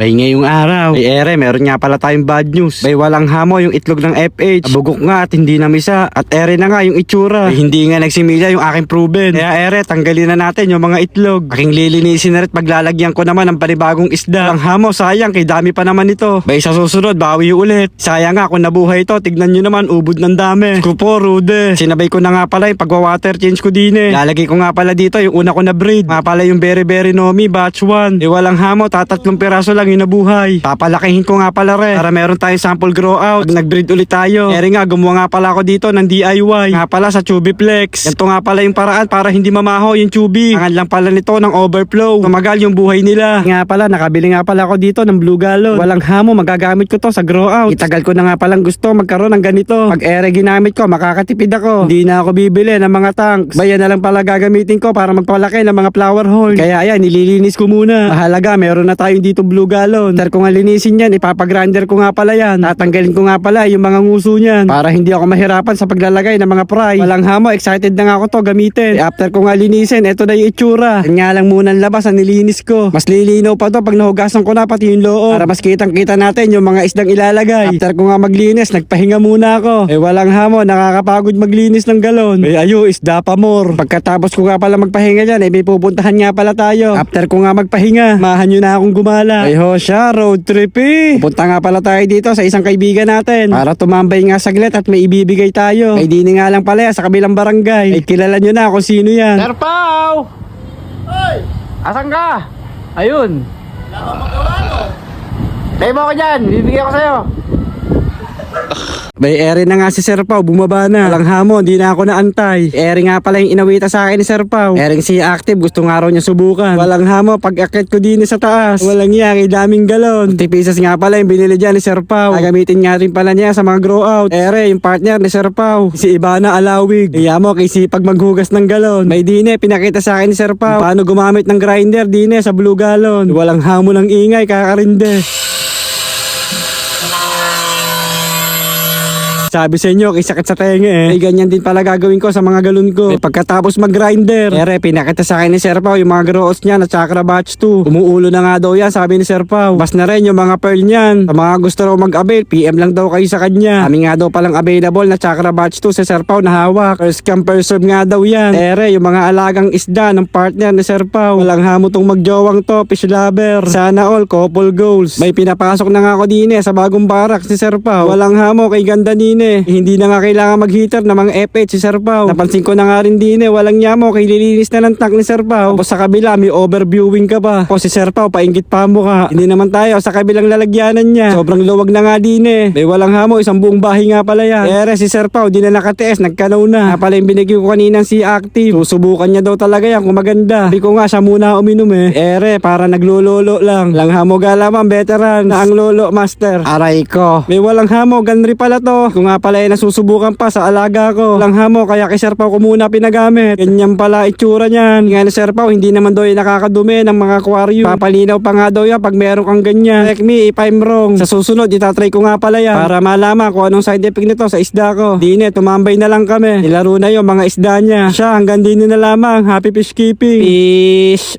Bay ngayong araw, ay ere, meron nga pala tayong bad news. Bay walang hamo yung itlog ng FH. Abugok nga at hindi namisa. At ere na nga yung itsura. Bay hindi nga nagsimilya yung aking proven. Kaya ere, tanggalin na natin yung mga itlog. Aking lilinisin na rin paglalagyan ko naman ng panibagong isda. Ang hamo, sayang, kay dami pa naman ito. Bay sa susunod, bawi ulit. Sayang nga kung nabuhay ito, tignan nyo naman, ubod ng dami. Skupo, rude. Sinabay ko na nga pala yung pagwa-water change ko din eh. Lalagay ko nga pala dito yung una ko na breed. Nga pala yung Berry Berry Nomi, batch 1. Walang hamo, tatatlong piraso lang yung nabuhay. Papalakihin ko nga pala rin para meron tayong sample grow out. Pag nag-breed ulit tayo. Eri nga, gumawa nga pala ako dito ng DIY. Nga pala sa Chubiflex. Ganito nga pala yung paraan para hindi mamaho yung Chubi. Angan lang pala nito ng overflow. Tumagal yung buhay nila. Nga pala, nakabili nga pala ako dito ng Blue Gallon. Walang hamo, magagamit ko to sa grow out. Itagal ko na nga palang gusto magkaroon ng ganito. Pag ere ginamit ko, makakatipid ako. Hindi na ako bibili ng mga tanks. Bayan na lang pala gagamitin ko para magpalaki ng mga flower horn. Kaya ayan, nililinis ko muna. Mahalaga, meron na tayong dito Blue Gallon. After ko nga linisin yan, ipapagrinder ko nga pala yan. Tatanggalin ko nga pala yung mga nguso niyan para hindi ako mahirapan sa paglalagay ng mga fry. Walang hamo, excited na nga ako to gamitin. After ko nga linisin, eto na yung itsura. Yan nga lang muna ang labas ang nilinis ko. Mas lilinaw pa to pag nahugasan ko na pati yung loob para mas kitang kita natin yung mga isdang ilalagay. After ko nga maglinis, nagpahinga muna ako. Walang hamo, nakakapagod maglinis ng galon. Ayo, isda pa more. Pagkatapos ko nga pala magpahinga dyan, may pupuntahan nga pala tayo. After ko nga magpahinga, mahan nyo na akong gumala. Ho siya, road trip eh. Pupunta nga pala tayo dito sa isang kaibigan natin para tumambay nga saglit at may ibibigay tayo. Ay di nga lang pala sa kabilang barangay. Ay kilala nyo na kung sino yan. Sir Pao! Hoy! Asan ka? Ayun. Wala kang magawa, no? Tayo mo ako dyan, bibigyan ko sa'yo. May ere na nga si Sir Pao, bumaba na. Walang hamo, di na ako naantay. Ere nga pala yung inawita sa akin ni Sir Pao. Ereng si Active, gusto nga raw niya subukan. Walang hamo, pag-akit ko din sa taas. Walang yaki, daming galon. 50 pesos nga pala yung binili dyan ni Sir Pao. Gagamitin nga rin pala niya sa mga grow out. Ere, yung partner ni Sir Pao, si Ibana Alawig. Kaya mo, kay sipag maghugas ng galon. May dine, pinakita sa akin ni Sir Pao paano gumamit ng grinder dine sa Blue Gallon. Walang hamo ng ingay, kakarinde. Sabi sa inyo, sakit sa tenga eh. Ay ganyan din pala gagawin ko sa mga galon ko. Pagkatapos mag-grinder, ere, pinakita sa akin ni Sir Pao yung mga grows niya na Chakra Batch 2. Umuulo na nga daw yan, sabi ni Sir Pao. Bas na rin yung mga pearl niyan. Sa mga gusto raw mag-avail, PM lang daw kayo sa kanya. Kami nga daw palang available na Chakra Batch 2 si Sir Pao na hawak. First come first serve nga daw yan. Ere, yung mga alagang isda ng partner ni Sir Pao. Walang hamo tong magjowang to, fish lover. Sana all, couple goals. May pinapasok na nga ako din sa bagong barak si Sir Pao. Walang hamo, kay ganda din hindi na nga kailangan mag-heater ng mga FH si Sir Pao. Napansin ko na nga rin din walang nyamo, kay lilinis na ng tank ni Sir Pao. Tapos sa kabila may overviewing ka pa. Tapos si Sir Pao painggit pa mo ka. Hindi naman tayo sa kabilang lalagyanan niya. Sobrang luwag na nga din May walang hamo, isang buong bahay nga pala yan. Ere si Sir Pao, di na nakatiis, nagkanaw na. Pala yung binigay ko kanina si Active. Susubukan niya daw talaga yan kung maganda. Hindi ko nga siya muna uminom Ere, para naglololo lang. Lang hamo galaman, veteran na ang lolo master. Aray ko. May walang hamo, ganri pala to. Kung nga pala nasusubukan pa sa alaga ko. Lang hamo, kaya kay Sir Pao ko muna pinagamit. Ganyan pala itsura niyan. Nga ni Sir Pao, hindi naman daw yung nakakadumi ng mga aquarium. Papalinaw pa nga daw yan pag meron kang ganyan. Check me if I'm wrong. Sa susunod, itatry ko nga pala yan para malaman kung anong side effect nito sa isda ko. Dine, tumambay na lang kami. Nilaro na yung mga isda niya. Siya, hanggang din na lamang. Happy fish keeping. Fish